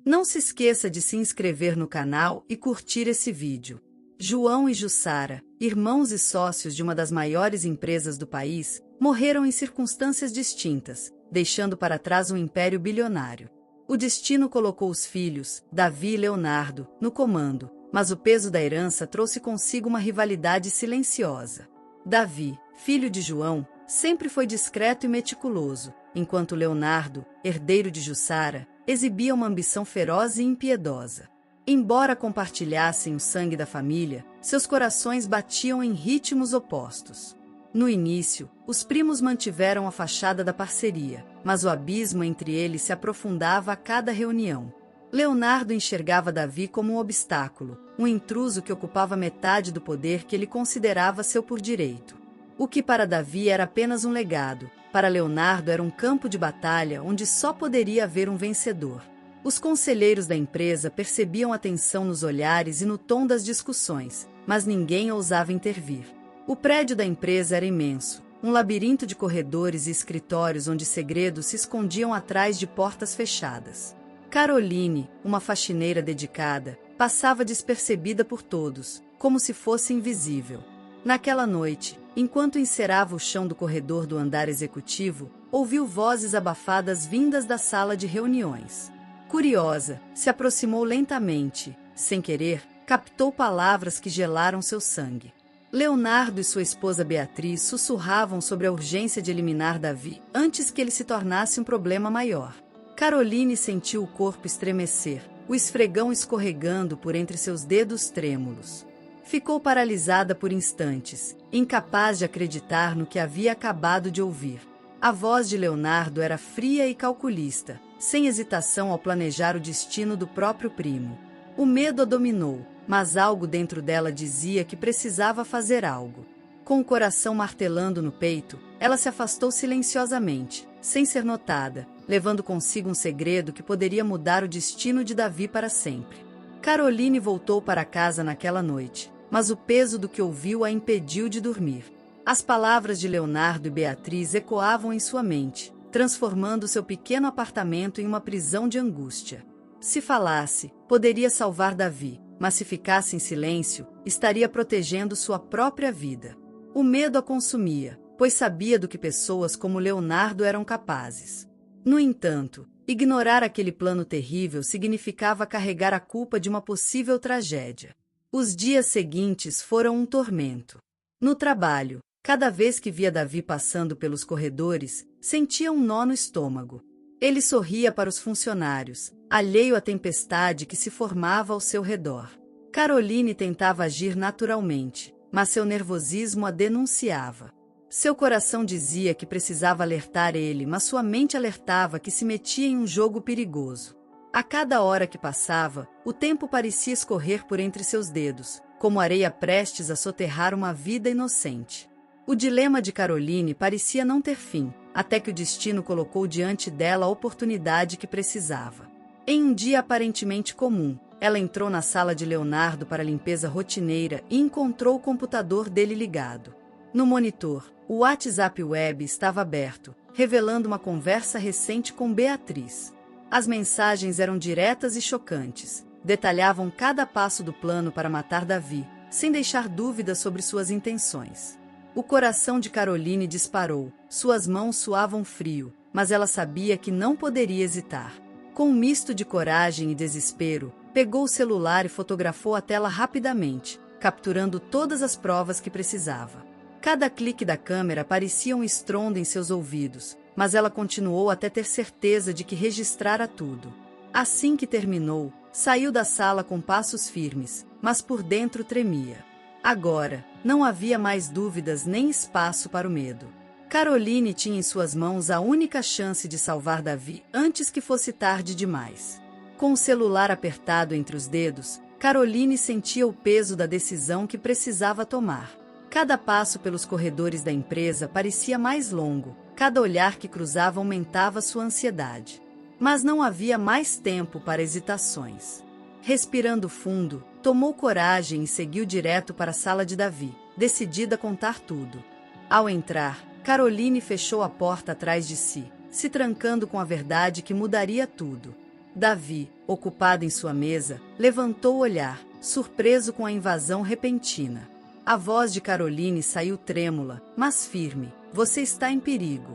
Não se esqueça de se inscrever no canal e curtir esse vídeo. João e Jussara, irmãos e sócios de uma das maiores empresas do país, morreram em circunstâncias distintas, deixando para trás um império bilionário. O destino colocou os filhos, Davi e Leonardo, no comando, mas o peso da herança trouxe consigo uma rivalidade silenciosa. Davi, filho de João, sempre foi discreto e meticuloso, enquanto Leonardo, herdeiro de Jussara, exibia uma ambição feroz e impiedosa. Embora compartilhassem o sangue da família, seus corações batiam em ritmos opostos. No início, os primos mantiveram a fachada da parceria, mas o abismo entre eles se aprofundava a cada reunião. Leonardo enxergava Davi como um obstáculo, um intruso que ocupava metade do poder que ele considerava seu por direito. O que para Davi era apenas um legado, para Leonardo era um campo de batalha onde só poderia haver um vencedor. Os conselheiros da empresa percebiam a tensão nos olhares e no tom das discussões, mas ninguém ousava intervir. O prédio da empresa era imenso, um labirinto de corredores e escritórios onde segredos se escondiam atrás de portas fechadas. Caroline, uma faxineira dedicada, passava despercebida por todos, como se fosse invisível. Naquela noite, enquanto encerava o chão do corredor do andar executivo, ouviu vozes abafadas vindas da sala de reuniões. Curiosa, se aproximou lentamente, sem querer, captou palavras que gelaram seu sangue. Leonardo e sua esposa Beatriz sussurravam sobre a urgência de eliminar Davi antes que ele se tornasse um problema maior. Caroline sentiu o corpo estremecer, o esfregão escorregando por entre seus dedos trêmulos. Ficou paralisada por instantes, incapaz de acreditar no que havia acabado de ouvir. A voz de Leonardo era fria e calculista, sem hesitação ao planejar o destino do próprio primo. O medo a dominou, mas algo dentro dela dizia que precisava fazer algo. Com o coração martelando no peito, ela se afastou silenciosamente, sem ser notada, levando consigo um segredo que poderia mudar o destino de Davi para sempre. Caroline voltou para casa naquela noite, mas o peso do que ouviu a impediu de dormir. As palavras de Leonardo e Beatriz ecoavam em sua mente, transformando seu pequeno apartamento em uma prisão de angústia. Se falasse, poderia salvar Davi, mas se ficasse em silêncio, estaria protegendo sua própria vida. O medo a consumia, pois sabia do que pessoas como Leonardo eram capazes. No entanto, ignorar aquele plano terrível significava carregar a culpa de uma possível tragédia. Os dias seguintes foram um tormento. No trabalho, cada vez que via Davi passando pelos corredores, sentia um nó no estômago. Ele sorria para os funcionários, alheio à tempestade que se formava ao seu redor. Caroline tentava agir naturalmente, mas seu nervosismo a denunciava. Seu coração dizia que precisava alertar ele, mas sua mente alertava que se metia em um jogo perigoso. A cada hora que passava, o tempo parecia escorrer por entre seus dedos, como areia prestes a soterrar uma vida inocente. O dilema de Caroline parecia não ter fim, até que o destino colocou diante dela a oportunidade que precisava. Em um dia aparentemente comum, ela entrou na sala de Leonardo para a limpeza rotineira e encontrou o computador dele ligado. No monitor, o WhatsApp Web estava aberto, revelando uma conversa recente com Beatriz. As mensagens eram diretas e chocantes, detalhavam cada passo do plano para matar Davi, sem deixar dúvidas sobre suas intenções. O coração de Caroline disparou, suas mãos suavam frio, mas ela sabia que não poderia hesitar. Com um misto de coragem e desespero, pegou o celular e fotografou a tela rapidamente, capturando todas as provas que precisava. Cada clique da câmera parecia um estrondo em seus ouvidos, mas ela continuou até ter certeza de que registrara tudo. Assim que terminou, saiu da sala com passos firmes, mas por dentro tremia. Agora, não havia mais dúvidas nem espaço para o medo. Caroline tinha em suas mãos a única chance de salvar Davi antes que fosse tarde demais. Com o celular apertado entre os dedos, Caroline sentia o peso da decisão que precisava tomar. Cada passo pelos corredores da empresa parecia mais longo, cada olhar que cruzava aumentava sua ansiedade. Mas não havia mais tempo para hesitações. Respirando fundo, tomou coragem e seguiu direto para a sala de Davi, decidida a contar tudo. Ao entrar, Caroline fechou a porta atrás de si, se trancando com a verdade que mudaria tudo. Davi, ocupado em sua mesa, levantou o olhar, surpreso com a invasão repentina. A voz de Caroline saiu trêmula, mas firme. Você está em perigo.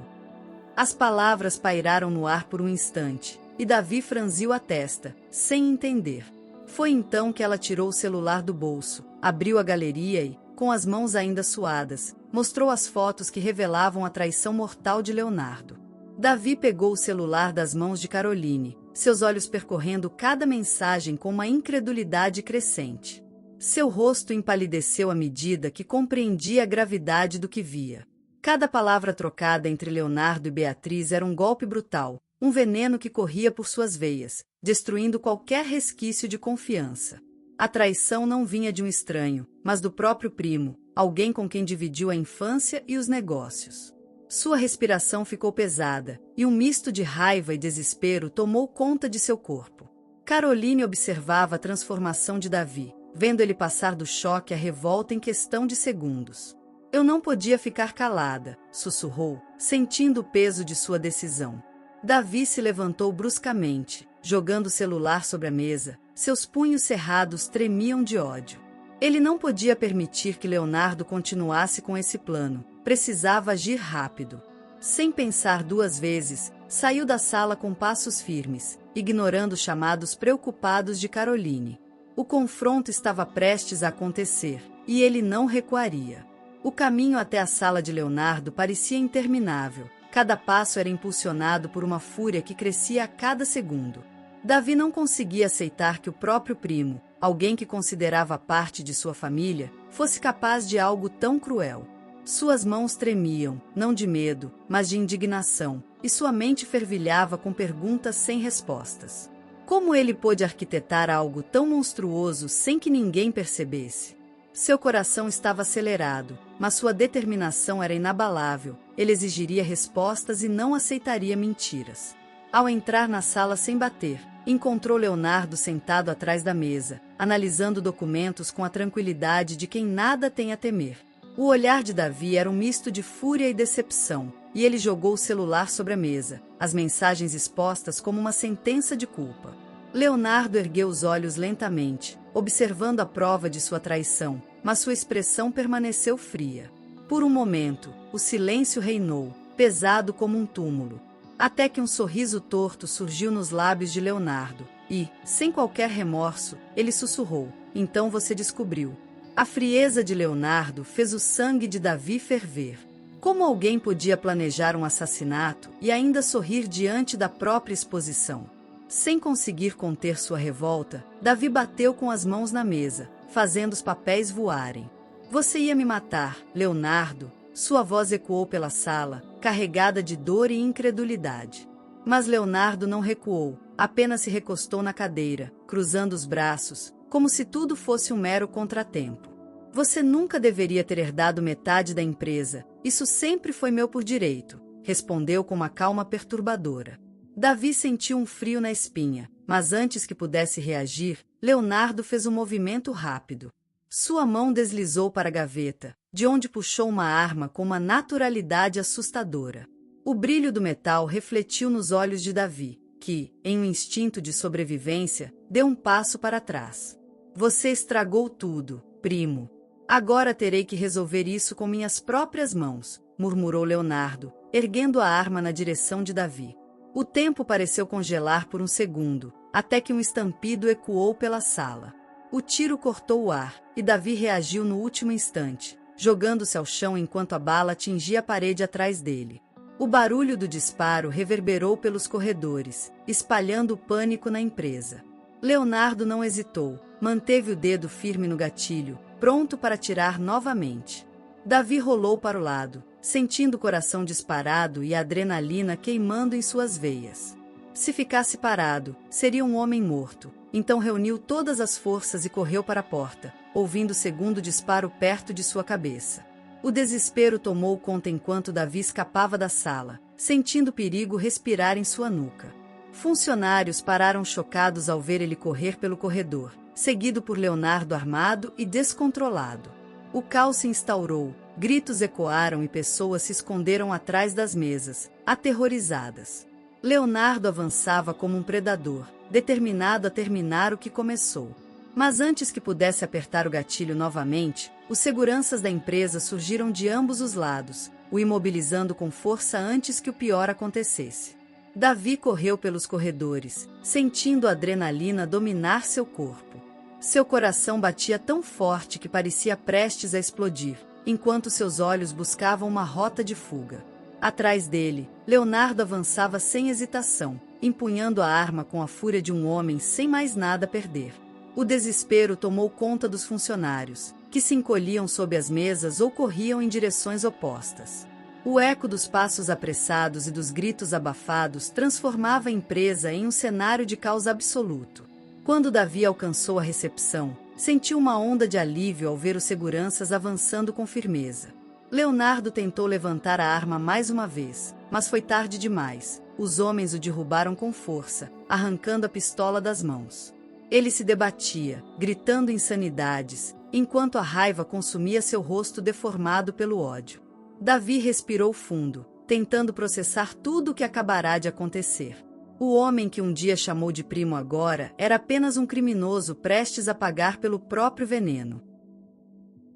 As palavras pairaram no ar por um instante, e Davi franziu a testa, sem entender. Foi então que ela tirou o celular do bolso, abriu a galeria e, com as mãos ainda suadas, mostrou as fotos que revelavam a traição mortal de Leonardo. Davi pegou o celular das mãos de Caroline, seus olhos percorrendo cada mensagem com uma incredulidade crescente. Seu rosto empalideceu à medida que compreendia a gravidade do que via. Cada palavra trocada entre Leonardo e Beatriz era um golpe brutal, um veneno que corria por suas veias, destruindo qualquer resquício de confiança. A traição não vinha de um estranho, mas do próprio primo, alguém com quem dividiu a infância e os negócios. Sua respiração ficou pesada, e um misto de raiva e desespero tomou conta de seu corpo. Caroline observava a transformação de Davi, vendo ele passar do choque à revolta em questão de segundos. Eu não podia ficar calada, sussurrou, sentindo o peso de sua decisão. Davi se levantou bruscamente, jogando o celular sobre a mesa, seus punhos cerrados tremiam de ódio. Ele não podia permitir que Leonardo continuasse com esse plano, precisava agir rápido. Sem pensar duas vezes, saiu da sala com passos firmes, ignorando os chamados preocupados de Caroline. O confronto estava prestes a acontecer, e ele não recuaria. O caminho até a sala de Leonardo parecia interminável. Cada passo era impulsionado por uma fúria que crescia a cada segundo. Davi não conseguia aceitar que o próprio primo, alguém que considerava parte de sua família, fosse capaz de algo tão cruel. Suas mãos tremiam, não de medo, mas de indignação, e sua mente fervilhava com perguntas sem respostas. Como ele pôde arquitetar algo tão monstruoso sem que ninguém percebesse? Seu coração estava acelerado, mas sua determinação era inabalável. Ele exigiria respostas e não aceitaria mentiras. Ao entrar na sala sem bater, encontrou Leonardo sentado atrás da mesa, analisando documentos com a tranquilidade de quem nada tem a temer. O olhar de Davi era um misto de fúria e decepção, e ele jogou o celular sobre a mesa, as mensagens expostas como uma sentença de culpa. Leonardo ergueu os olhos lentamente, observando a prova de sua traição, mas sua expressão permaneceu fria. Por um momento, o silêncio reinou, pesado como um túmulo, até que um sorriso torto surgiu nos lábios de Leonardo, e, sem qualquer remorso, ele sussurrou: "Então você descobriu." A frieza de Leonardo fez o sangue de Davi ferver. Como alguém podia planejar um assassinato e ainda sorrir diante da própria exposição? Sem conseguir conter sua revolta, Davi bateu com as mãos na mesa, fazendo os papéis voarem. "Você ia me matar, Leonardo." Sua voz ecoou pela sala, carregada de dor e incredulidade. Mas Leonardo não recuou, apenas se recostou na cadeira, cruzando os braços, como se tudo fosse um mero contratempo. "Você nunca deveria ter herdado metade da empresa, isso sempre foi meu por direito", respondeu com uma calma perturbadora. Davi sentiu um frio na espinha, mas antes que pudesse reagir, Leonardo fez um movimento rápido. Sua mão deslizou para a gaveta, de onde puxou uma arma com uma naturalidade assustadora. O brilho do metal refletiu nos olhos de Davi, que, em um instinto de sobrevivência, deu um passo para trás. "Você estragou tudo, primo. Agora terei que resolver isso com minhas próprias mãos", murmurou Leonardo, erguendo a arma na direção de Davi. O tempo pareceu congelar por um segundo, até que um estampido ecoou pela sala. O tiro cortou o ar, e Davi reagiu no último instante, jogando-se ao chão enquanto a bala atingia a parede atrás dele. O barulho do disparo reverberou pelos corredores, espalhando o pânico na empresa. Leonardo não hesitou, manteve o dedo firme no gatilho, pronto para atirar novamente. Davi rolou para o lado, sentindo o coração disparado e a adrenalina queimando em suas veias. Se ficasse parado, seria um homem morto. Então reuniu todas as forças e correu para a porta, ouvindo o segundo disparo perto de sua cabeça. O desespero tomou conta enquanto Davi escapava da sala, sentindo o perigo respirar em sua nuca. Funcionários pararam chocados ao ver ele correr pelo corredor, seguido por Leonardo armado e descontrolado. O caos se instaurou, gritos ecoaram e pessoas se esconderam atrás das mesas, aterrorizadas. Leonardo avançava como um predador, determinado a terminar o que começou. Mas antes que pudesse apertar o gatilho novamente, os seguranças da empresa surgiram de ambos os lados, o imobilizando com força antes que o pior acontecesse. Davi correu pelos corredores, sentindo a adrenalina dominar seu corpo. Seu coração batia tão forte que parecia prestes a explodir, enquanto seus olhos buscavam uma rota de fuga. Atrás dele, Leonardo avançava sem hesitação, empunhando a arma com a fúria de um homem sem mais nada a perder. O desespero tomou conta dos funcionários, que se encolhiam sob as mesas ou corriam em direções opostas. O eco dos passos apressados e dos gritos abafados transformava a empresa em um cenário de caos absoluto. Quando Davi alcançou a recepção, sentiu uma onda de alívio ao ver os seguranças avançando com firmeza. Leonardo tentou levantar a arma mais uma vez, mas foi tarde demais. Os homens o derrubaram com força, arrancando a pistola das mãos. Ele se debatia, gritando insanidades, enquanto a raiva consumia seu rosto deformado pelo ódio. Davi respirou fundo, tentando processar tudo o que acabará de acontecer. O homem que um dia chamou de primo agora era apenas um criminoso prestes a pagar pelo próprio veneno.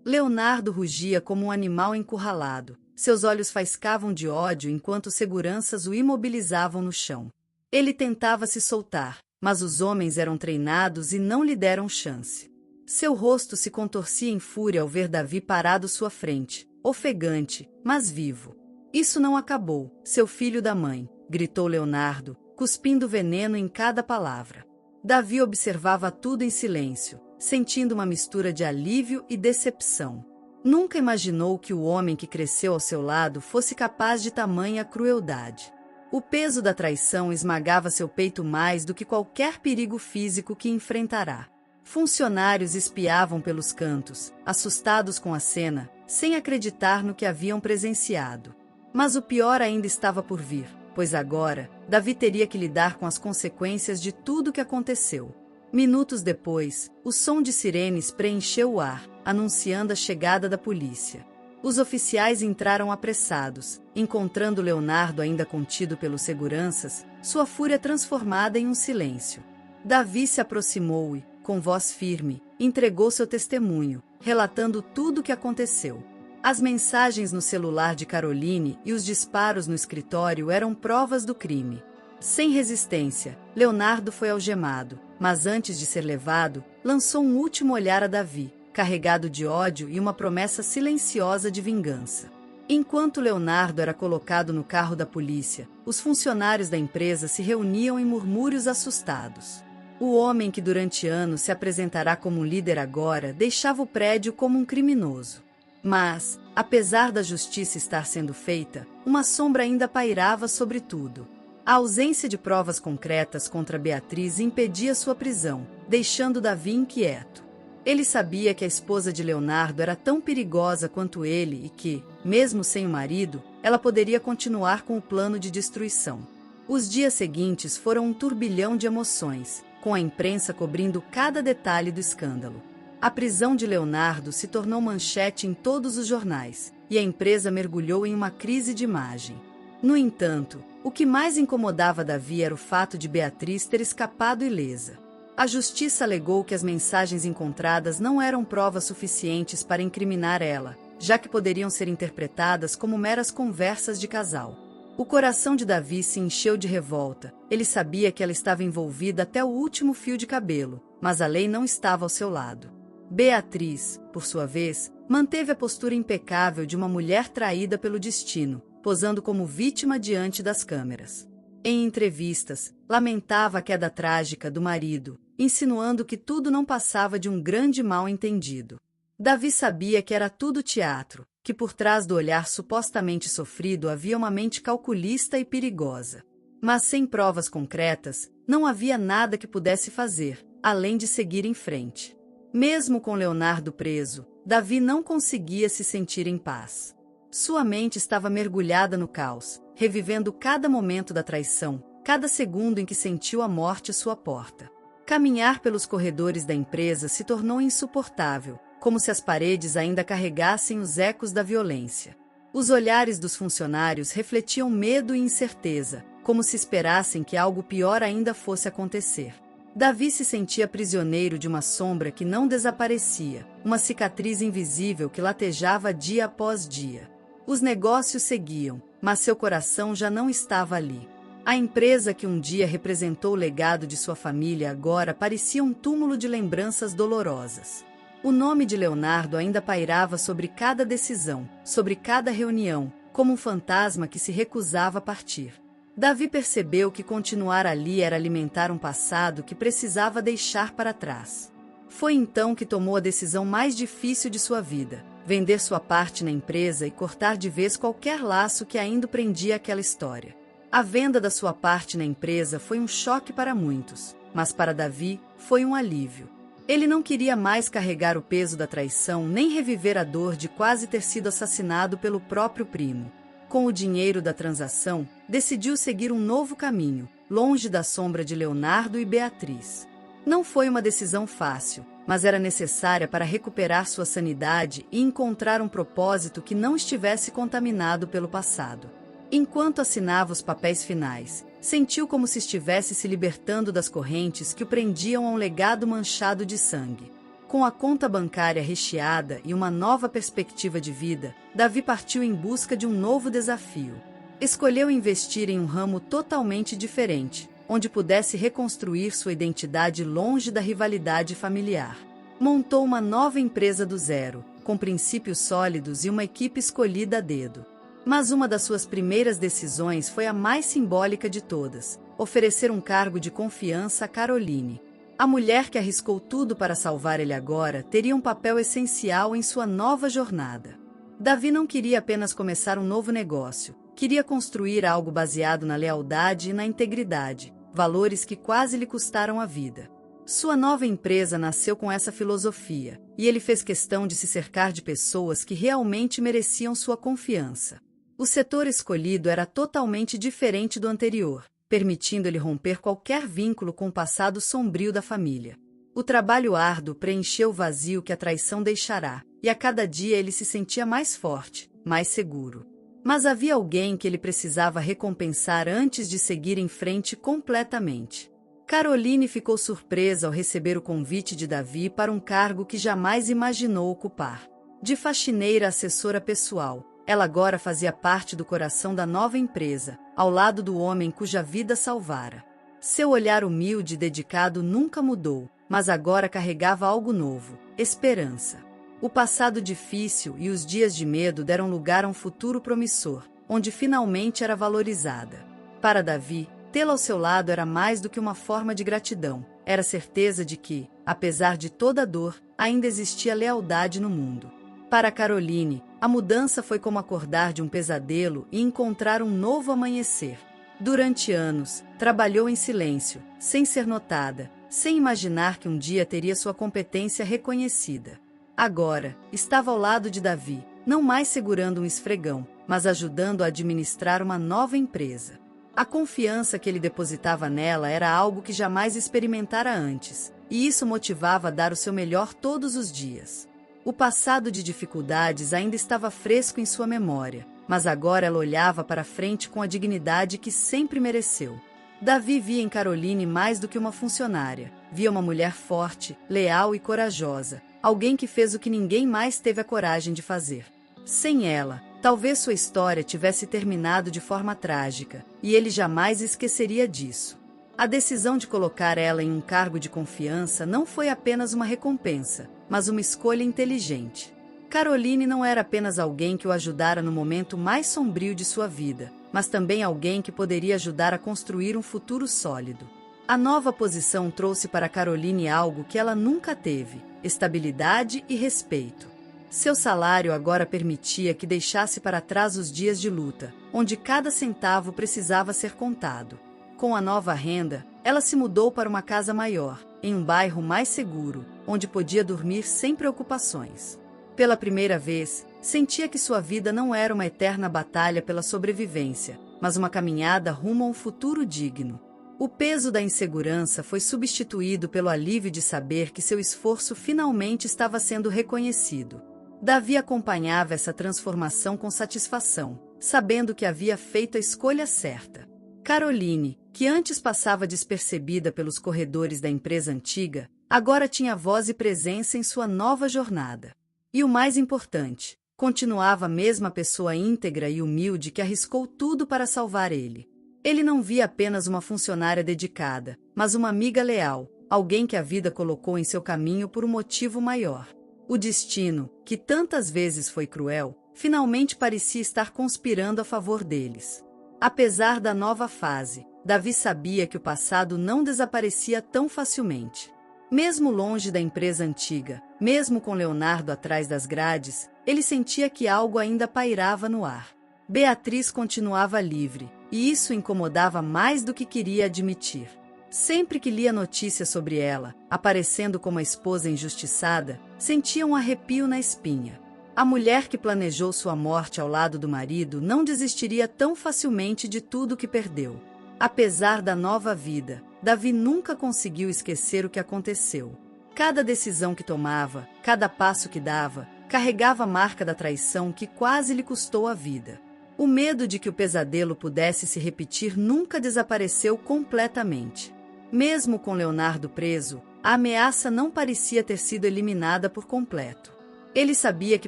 Leonardo rugia como um animal encurralado. Seus olhos faiscavam de ódio enquanto os seguranças o imobilizavam no chão. Ele tentava se soltar, mas os homens eram treinados e não lhe deram chance. Seu rosto se contorcia em fúria ao ver Davi parado sua frente, ofegante, mas vivo. Isso não acabou, seu filho da mãe, gritou Leonardo, cuspindo veneno em cada palavra. Davi observava tudo em silêncio, sentindo uma mistura de alívio e decepção. Nunca imaginou que o homem que cresceu ao seu lado fosse capaz de tamanha crueldade. O peso da traição esmagava seu peito mais do que qualquer perigo físico que enfrentará. Funcionários espiavam pelos cantos, assustados com a cena, sem acreditar no que haviam presenciado. Mas o pior ainda estava por vir, pois agora, Davi teria que lidar com as consequências de tudo o que aconteceu. Minutos depois, o som de sirenes preencheu o ar, anunciando a chegada da polícia. Os oficiais entraram apressados, encontrando Leonardo ainda contido pelos seguranças, sua fúria transformada em um silêncio. Davi se aproximou e, com voz firme, entregou seu testemunho, relatando tudo o que aconteceu. As mensagens no celular de Caroline e os disparos no escritório eram provas do crime. Sem resistência, Leonardo foi algemado, mas antes de ser levado, lançou um último olhar a Davi, carregado de ódio e uma promessa silenciosa de vingança. Enquanto Leonardo era colocado no carro da polícia, os funcionários da empresa se reuniam em murmúrios assustados. O homem que durante anos se apresentará como um líder agora deixava o prédio como um criminoso. Mas, apesar da justiça estar sendo feita, uma sombra ainda pairava sobre tudo. A ausência de provas concretas contra Beatriz impedia sua prisão, deixando Davi inquieto. Ele sabia que a esposa de Leonardo era tão perigosa quanto ele e que, mesmo sem o marido, ela poderia continuar com o plano de destruição. Os dias seguintes foram um turbilhão de emoções, com a imprensa cobrindo cada detalhe do escândalo. A prisão de Leonardo se tornou manchete em todos os jornais, e a empresa mergulhou em uma crise de imagem. No entanto, o que mais incomodava Davi era o fato de Beatriz ter escapado ilesa. A justiça alegou que as mensagens encontradas não eram provas suficientes para incriminar ela, já que poderiam ser interpretadas como meras conversas de casal. O coração de Davi se encheu de revolta. Ele sabia que ela estava envolvida até o último fio de cabelo, mas a lei não estava ao seu lado. Beatriz, por sua vez, manteve a postura impecável de uma mulher traída pelo destino, posando como vítima diante das câmeras. Em entrevistas, lamentava a queda trágica do marido, insinuando que tudo não passava de um grande mal-entendido. Davi sabia que era tudo teatro, que por trás do olhar supostamente sofrido havia uma mente calculista e perigosa. Mas sem provas concretas, não havia nada que pudesse fazer, além de seguir em frente. Mesmo com Leonardo preso, Davi não conseguia se sentir em paz. Sua mente estava mergulhada no caos, revivendo cada momento da traição, cada segundo em que sentiu a morte à sua porta. Caminhar pelos corredores da empresa se tornou insuportável, como se as paredes ainda carregassem os ecos da violência. Os olhares dos funcionários refletiam medo e incerteza, como se esperassem que algo pior ainda fosse acontecer. Davi se sentia prisioneiro de uma sombra que não desaparecia, uma cicatriz invisível que latejava dia após dia. Os negócios seguiam, mas seu coração já não estava ali. A empresa que um dia representou o legado de sua família agora parecia um túmulo de lembranças dolorosas. O nome de Leonardo ainda pairava sobre cada decisão, sobre cada reunião, como um fantasma que se recusava a partir. Davi percebeu que continuar ali era alimentar um passado que precisava deixar para trás. Foi então que tomou a decisão mais difícil de sua vida: vender sua parte na empresa e cortar de vez qualquer laço que ainda prendia aquela história. A venda da sua parte na empresa foi um choque para muitos, mas para Davi foi um alívio. Ele não queria mais carregar o peso da traição nem reviver a dor de quase ter sido assassinado pelo próprio primo. Com o dinheiro da transação, decidiu seguir um novo caminho, longe da sombra de Leonardo e Beatriz. Não foi uma decisão fácil, mas era necessária para recuperar sua sanidade e encontrar um propósito que não estivesse contaminado pelo passado. Enquanto assinava os papéis finais, sentiu como se estivesse se libertando das correntes que o prendiam a um legado manchado de sangue. Com a conta bancária recheada e uma nova perspectiva de vida, Davi partiu em busca de um novo desafio. Escolheu investir em um ramo totalmente diferente, onde pudesse reconstruir sua identidade longe da rivalidade familiar. Montou uma nova empresa do zero, com princípios sólidos e uma equipe escolhida a dedo. Mas uma das suas primeiras decisões foi a mais simbólica de todas: oferecer um cargo de confiança a Caroline. A mulher que arriscou tudo para salvar ele agora teria um papel essencial em sua nova jornada. Davi não queria apenas começar um novo negócio, queria construir algo baseado na lealdade e na integridade, valores que quase lhe custaram a vida. Sua nova empresa nasceu com essa filosofia, e ele fez questão de se cercar de pessoas que realmente mereciam sua confiança. O setor escolhido era totalmente diferente do anterior, permitindo-lhe romper qualquer vínculo com o passado sombrio da família. O trabalho árduo preencheu o vazio que a traição deixará, e a cada dia ele se sentia mais forte, mais seguro. Mas havia alguém que ele precisava recompensar antes de seguir em frente completamente. Caroline ficou surpresa ao receber o convite de Davi para um cargo que jamais imaginou ocupar. De faxineira a assessora pessoal, ela agora fazia parte do coração da nova empresa, ao lado do homem cuja vida salvara. Seu olhar humilde e dedicado nunca mudou, mas agora carregava algo novo: esperança. O passado difícil e os dias de medo deram lugar a um futuro promissor, onde finalmente era valorizada. Para Davi, tê-la ao seu lado era mais do que uma forma de gratidão, era certeza de que, apesar de toda a dor, ainda existia lealdade no mundo. Para Caroline, a mudança foi como acordar de um pesadelo e encontrar um novo amanhecer. Durante anos, trabalhou em silêncio, sem ser notada, sem imaginar que um dia teria sua competência reconhecida. Agora, estava ao lado de Davi, não mais segurando um esfregão, mas ajudando a administrar uma nova empresa. A confiança que ele depositava nela era algo que jamais experimentara antes, e isso motivava a dar o seu melhor todos os dias. O passado de dificuldades ainda estava fresco em sua memória, mas agora ela olhava para frente com a dignidade que sempre mereceu. Davi via em Caroline mais do que uma funcionária, via uma mulher forte, leal e corajosa, alguém que fez o que ninguém mais teve a coragem de fazer. Sem ela, talvez sua história tivesse terminado de forma trágica, e ele jamais esqueceria disso. A decisão de colocar ela em um cargo de confiança não foi apenas uma recompensa, mas uma escolha inteligente. Caroline não era apenas alguém que o ajudara no momento mais sombrio de sua vida, mas também alguém que poderia ajudar a construir um futuro sólido. A nova posição trouxe para Caroline algo que ela nunca teve: estabilidade e respeito. Seu salário agora permitia que deixasse para trás os dias de luta, onde cada centavo precisava ser contado. Com a nova renda, ela se mudou para uma casa maior, em um bairro mais seguro, onde podia dormir sem preocupações. Pela primeira vez, sentia que sua vida não era uma eterna batalha pela sobrevivência, mas uma caminhada rumo a um futuro digno. O peso da insegurança foi substituído pelo alívio de saber que seu esforço finalmente estava sendo reconhecido. Davi acompanhava essa transformação com satisfação, sabendo que havia feito a escolha certa. Caroline, que antes passava despercebida pelos corredores da empresa antiga, agora tinha voz e presença em sua nova jornada. E o mais importante, continuava a mesma pessoa íntegra e humilde que arriscou tudo para salvar ele. Ele não via apenas uma funcionária dedicada, mas uma amiga leal, alguém que a vida colocou em seu caminho por um motivo maior. O destino, que tantas vezes foi cruel, finalmente parecia estar conspirando a favor deles. Apesar da nova fase, Davi sabia que o passado não desaparecia tão facilmente. Mesmo longe da empresa antiga, mesmo com Leonardo atrás das grades, ele sentia que algo ainda pairava no ar. Beatriz continuava livre, e isso o incomodava mais do que queria admitir. Sempre que lia notícias sobre ela, aparecendo como a esposa injustiçada, sentia um arrepio na espinha. A mulher que planejou sua morte ao lado do marido não desistiria tão facilmente de tudo que perdeu. Apesar da nova vida, Davi nunca conseguiu esquecer o que aconteceu. Cada decisão que tomava, cada passo que dava, carregava a marca da traição que quase lhe custou a vida. O medo de que o pesadelo pudesse se repetir nunca desapareceu completamente. Mesmo com Leonardo preso, a ameaça não parecia ter sido eliminada por completo. Ele sabia que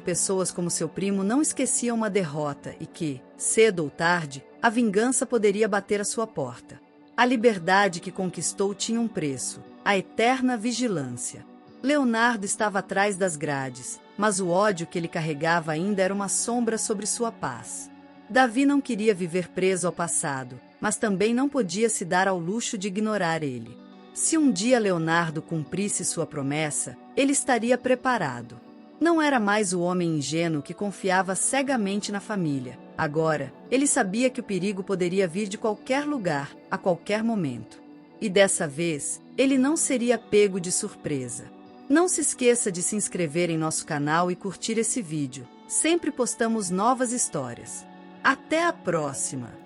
pessoas como seu primo não esqueciam uma derrota e que, cedo ou tarde, a vingança poderia bater à sua porta. A liberdade que conquistou tinha um preço, a eterna vigilância. Leonardo estava atrás das grades, mas o ódio que ele carregava ainda era uma sombra sobre sua paz. Davi não queria viver preso ao passado, mas também não podia se dar ao luxo de ignorar ele. Se um dia Leonardo cumprisse sua promessa, ele estaria preparado. Não era mais o homem ingênuo que confiava cegamente na família. Agora, ele sabia que o perigo poderia vir de qualquer lugar, a qualquer momento. E dessa vez, ele não seria pego de surpresa. Não se esqueça de se inscrever em nosso canal e curtir esse vídeo. Sempre postamos novas histórias. Até a próxima!